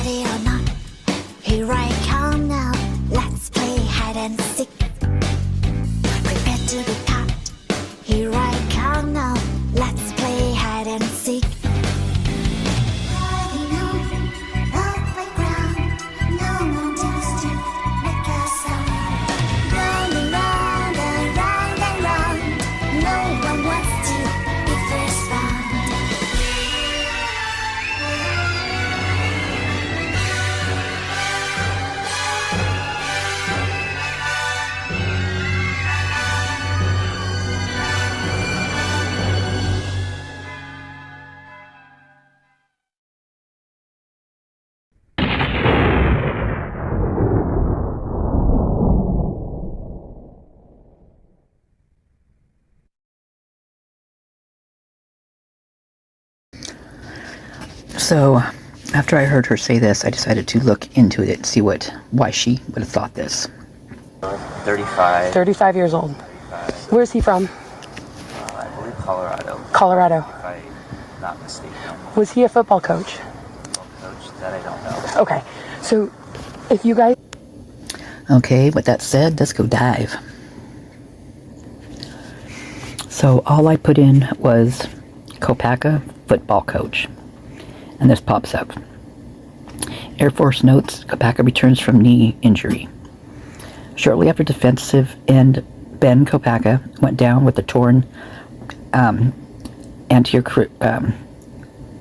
Ready or not, here I come now. Let's play hide and seek. Prepare to be caught. Here I come now. Let's play hide and seek. Riding on the playground, no one dares to make a sound. Round and round and round and round, no one wants to be first found. So, after I heard her say this, I decided to look into it and see why she would have thought this. 35. 35 years old. 35. Where's he from? I believe Colorado. Colorado. If I'm not mistaken. Was he a football coach? Football coach, that I don't know. Okay. So, if you guys... Okay, with that said, let's go dive. So, all I put in was Kopacka, football coach. And this pops up. Air Force notes Kopacka returns from knee injury. Shortly after defensive end Ben Kopacka went down with a torn anterior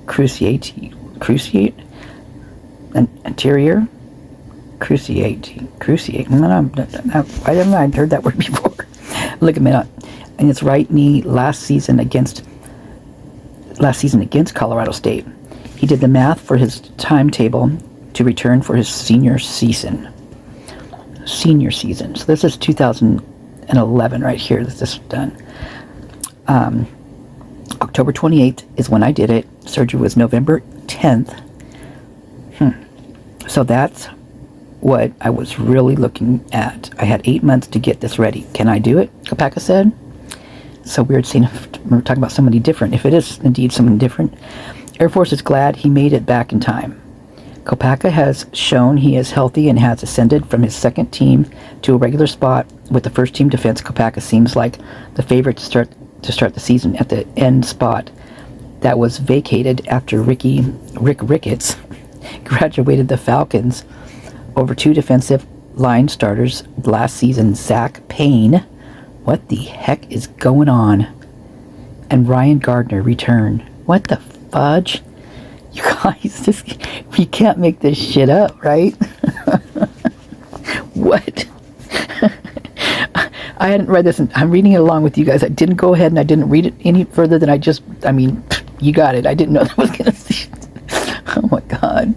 cruciate. I don't know. I'd heard that word before. Ligament in his right knee last season against Colorado State. He did the math for his timetable to return for his senior season. So this is 2011 right here that this was done. October 28th is when I did it. Surgery was November 10th. So that's what I was really looking at. I had 8 months to get this ready. Can I do it? Kopacka said. So weird seeing we're talking about somebody different. If it is indeed someone different, Air Force is glad he made it back in time. Kopacka has shown he is healthy and has ascended from his second team to a regular spot with the first team defense. Kopacka seems like the favorite to start the season at the end spot that was vacated after Rick Ricketts graduated the Falcons over two defensive line starters last season, Zach Payne. What the heck is going on? And Ryan Gardner returned. What the fudge? You guys, you can't make this shit up, right? What? I hadn't read this, and I'm reading it along with you guys. I didn't go ahead and I didn't read it any further than you got it. I didn't know that was going to see. Oh my God.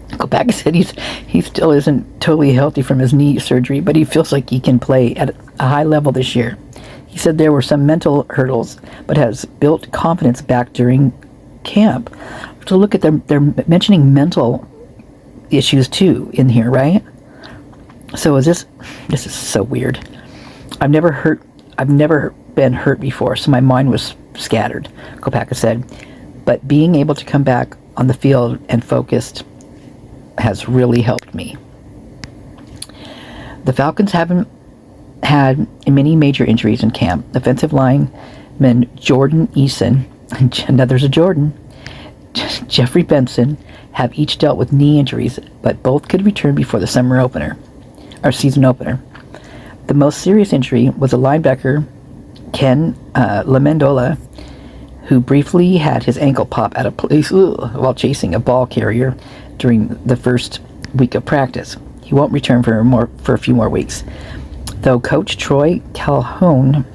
Kopacka said he still isn't totally healthy from his knee surgery, but he feels like he can play at a high level this year. He said there were some mental hurdles, but has built confidence back during camp. So look at they're mentioning mental issues too in here, right? So this is so weird. I've never been hurt before, so my mind was scattered, Kopacka said. But being able to come back on the field and focused has really helped me. The Falcons haven't had many major injuries in camp. Offensive lineman Jordan Eason, there's a Jordan, Jeffrey Benson have each dealt with knee injuries, but both could return before the season opener. The most serious injury was a linebacker, Ken Lamendola, who briefly had his ankle pop out of place while chasing a ball carrier during the first week of practice. He won't return for a few more weeks, though Coach Troy Calhoun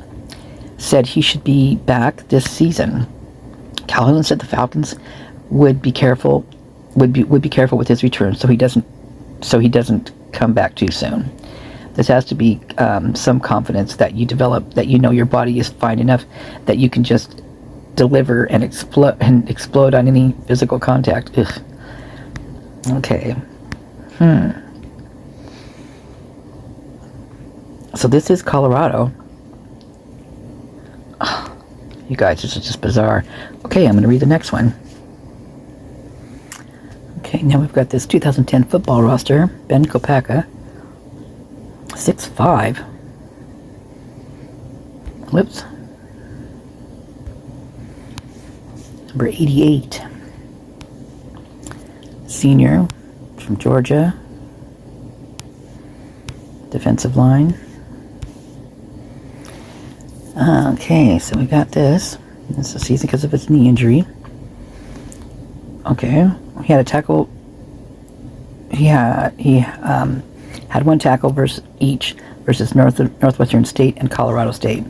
said he should be back this season. Calhoun said the Falcons would be careful with his return, so he doesn't come back too soon. This has to be some confidence that you develop, that you know your body is fine enough that you can just deliver and explode on any physical contact. Ugh. Okay. So this is Colorado. Oh, you guys, this is just bizarre. Okay, I'm going to read the next one. Okay. Okay, now we've got this 2010 football roster. Ben Kopacka, 6'5". Whoops. Number 88. Senior from Georgia. Defensive line. Okay, so we got this. This is the season because of his knee injury. Okay, he had a tackle. He had one tackle versus Northwestern State and Colorado State.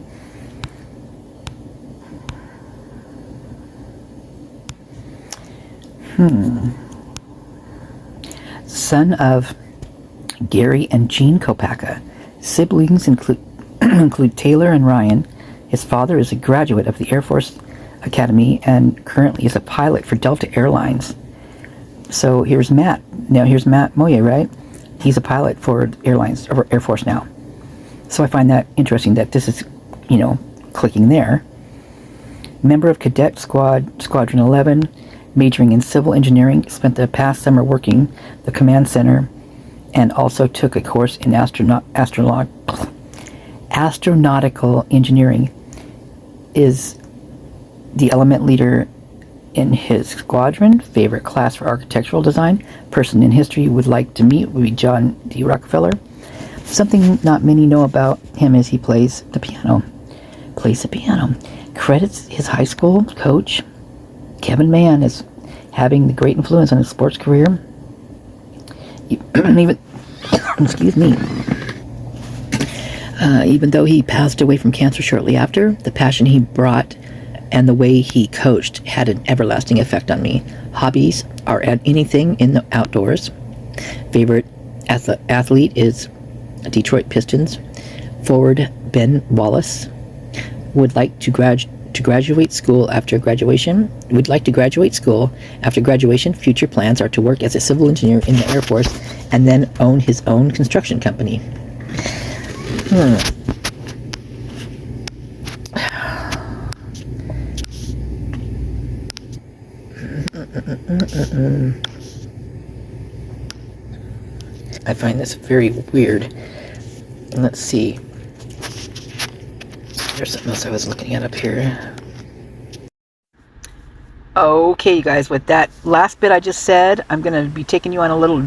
Son of Gary and Jean Kopacka. Siblings include Taylor and Ryan. His father is a graduate of the Air Force Academy and currently is a pilot for Delta Airlines. So here's Matt. Now here's Matt Moye, right? He's a pilot for airlines or Air Force now. So I find that interesting that this is, clicking there. Member of Cadet Squadron 11, majoring in civil engineering, spent the past summer working the command center, and also took a course in astronautical engineering. Is the element leader in his squadron. Favorite class for architectural design. Person in history would like to meet would be John D. Rockefeller. Something not many know about him is he plays the piano. Credits his high school coach, Kevin Mann, as having the great influence on his sports career. Even excuse me. Even though he passed away from cancer shortly after, the passion he brought and the way he coached had an everlasting effect on me. Hobbies are at anything in the outdoors. Favorite athlete is Detroit Pistons. Forward Ben Wallace. Would like to graduate school after graduation. Future plans are to work as a civil engineer in the Air Force and then own his own construction company. I find this very weird. Let's see. There's something else I was looking at up here. Okay, you guys, with that last bit I just said, I'm going to be taking you on a little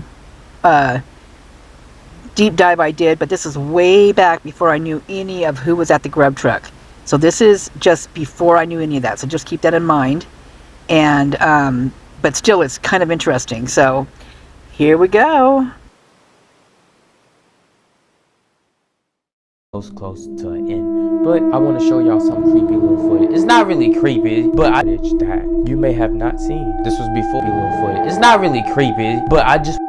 deep dive I did, but this is way back before I knew any of who was at the grub truck. So this is just before I knew any of that, so just keep that in mind. And but still, it's kind of interesting. So here we go. Close to an end, but I want to show y'all some creepy little footage. It's not really creepy, but that you may have not seen. This was before little footage. It's not really creepy, but I just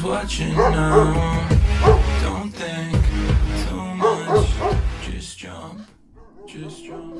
watching now. Don't think too much. Just jump. Just jump.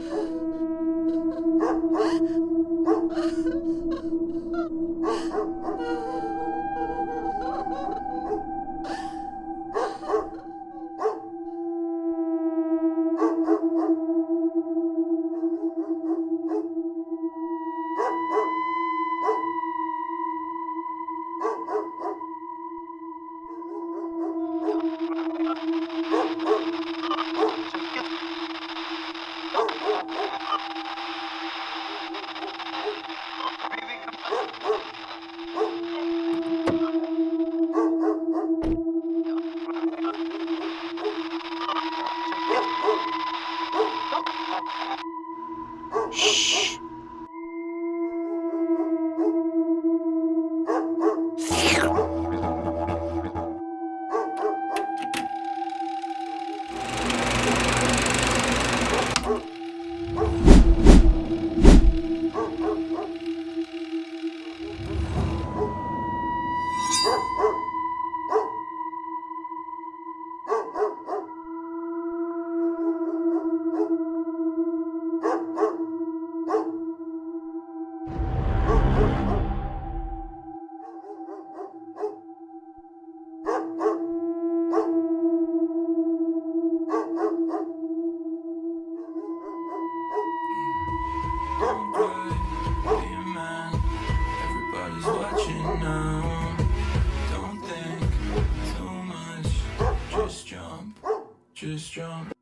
Don't cry, be a man. Everybody's watching now. Don't think too much. Just jump. Just jump.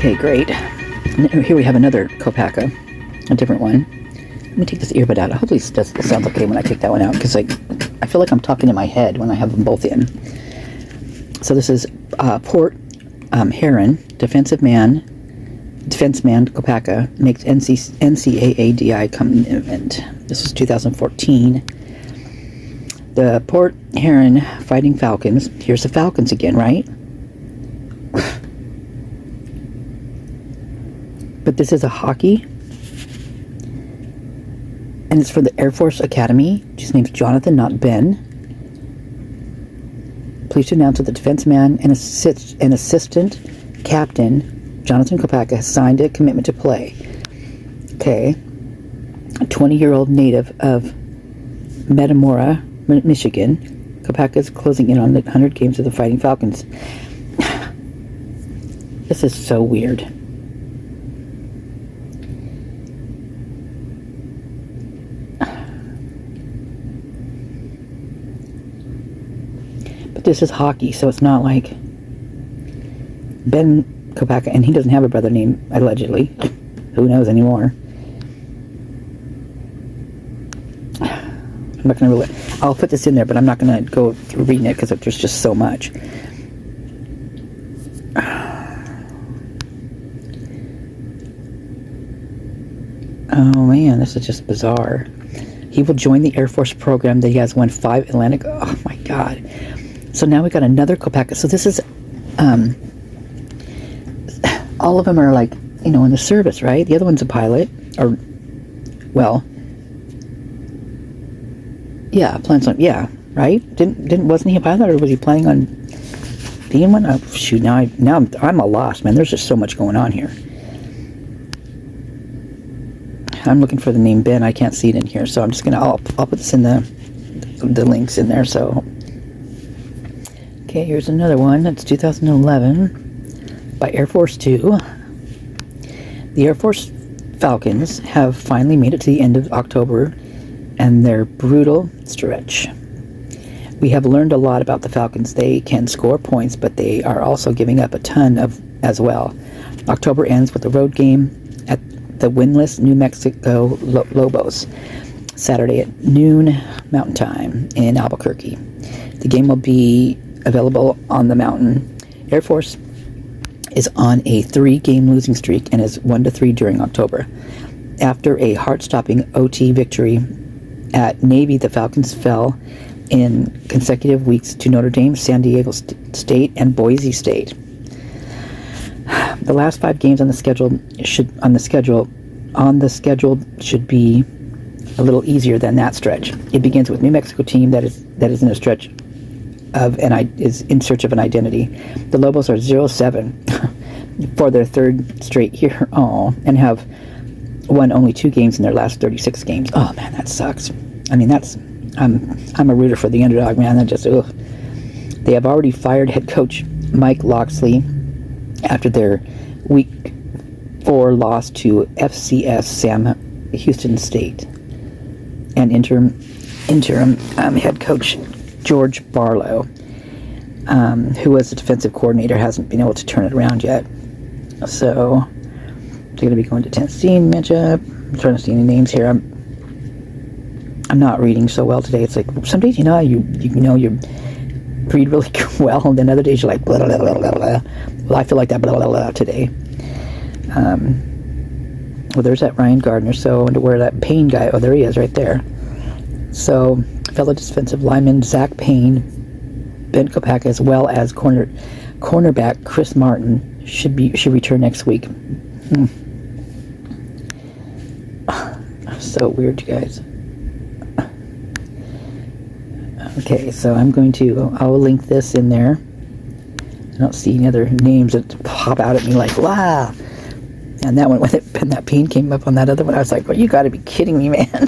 Okay, great. Here we have another Kopacka, a different one. Let me take this earbud out. Hopefully it sounds okay when I take that one out, because I feel like I'm talking in my head when I have them both in. So this is Port Heron, defenseman Kopacka makes NCAA commitment. This was 2014. The Port Heron Fighting Falcons. Here's the Falcons again, right? But this is a hockey, and it's for the Air Force Academy. His name's Jonathan, not Ben. Pleased to announce that the defenseman and assistant captain, Jonathan Kopacka, has signed a commitment to play. Okay. A 20-year-old native of Metamora, Michigan, Kopacka is closing in on the 100 games of the Fighting Falcons. This is so weird. This is hockey, so it's not like Ben Kopacka, and he doesn't have a brother named, allegedly. Who knows anymore? I'm not going to really... I'll put this in there, but I'm not going to go through reading it because there's just so much. Oh man, this is just bizarre. He will join the Air Force program that he has won 5 Atlantic... Oh my god. So now we got another Kopacka. So this is, all of them are like, you know, in the service, right? The other one's a pilot, or, well, yeah, plans on, yeah, right? Wasn't he a pilot, or was he planning on being one? Oh, shoot, now I'm a loss, man. There's just so much going on here. I'm looking for the name Ben. I can't see it in here, so I'm just gonna, I'll put this in the links in there, so. Okay, here's another one. That's 2011 by Air Force 2. The Air Force Falcons have finally made it to the end of October and their brutal stretch. We have learned a lot about the Falcons. They can score points, but they are also giving up a ton of as well. October ends with a road game at the winless New Mexico Lobos, Saturday at noon Mountain Time in Albuquerque. The game will be available on the mountain. Air Force is on a 3-game losing streak and is 1-3 during October. After a heart-stopping OT victory at Navy, the Falcons fell in consecutive weeks to Notre Dame, San Diego State, and Boise State. The last 5 games on the schedule should be a little easier than that stretch. It begins with New Mexico team that is in a stretch of is in search of an identity. The Lobos are 0-7 for their 3rd straight year, and have won only 2 games in their last 36 games. Oh man, that sucks. I mean, I'm a rooter for the underdog, man. That just ugh. They have already fired head coach Mike Loxley after their Week 4 loss to FCS Sam Houston State, and interim head coach George Barlow, who was the defensive coordinator, hasn't been able to turn it around yet. So they're going to be going to Tennessee matchup. I'm trying to see any names here. I'm not reading so well today. It's like some days you read really well, and then other days you're like blah, blah, blah, blah, blah. Well, I feel like that blah, blah, blah today. Well, there's that Ryan Gardner. So I wonder where that Payne guy. Oh, there he is, right there. So fellow defensive lineman Zach Payne, Ben Kopacka, as well as cornerback Chris Martin should return next week. So weird, you guys. Okay, so I'll link this in there. I don't see any other names that pop out at me like, wow. And that one, when that Payne came up on that other one, I was like, well, you got to be kidding me, man.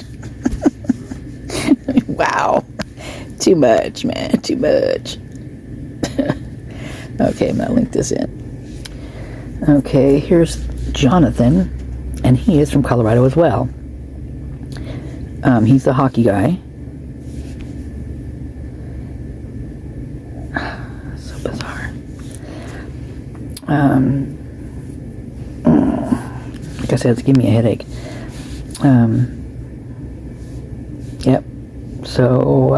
Wow. Too much, man. Too much. Okay, I'm going to link this in. Okay, here's Jonathan, and he is from Colorado as well. He's the hockey guy. So bizarre. Like I said, it's giving me a headache. Yep. So,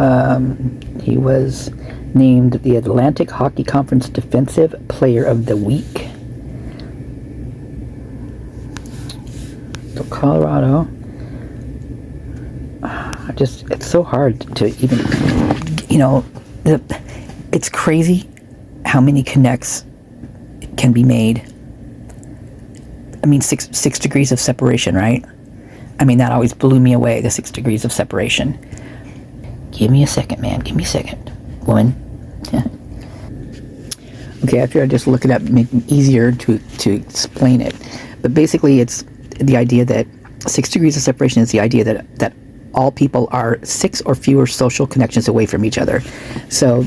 he was named the Atlantic Hockey Conference Defensive Player of the Week. So, Colorado. It's so hard to even, it's crazy how many connects can be made. I mean, six degrees of separation, right? I mean, that always blew me away, the 6 degrees of separation. Give me a second, man. Give me a second, woman. Okay, after I just look it up, make it easier to explain it. But basically, it's the idea that 6 degrees of separation is the idea that all people are 6 or fewer social connections away from each other. So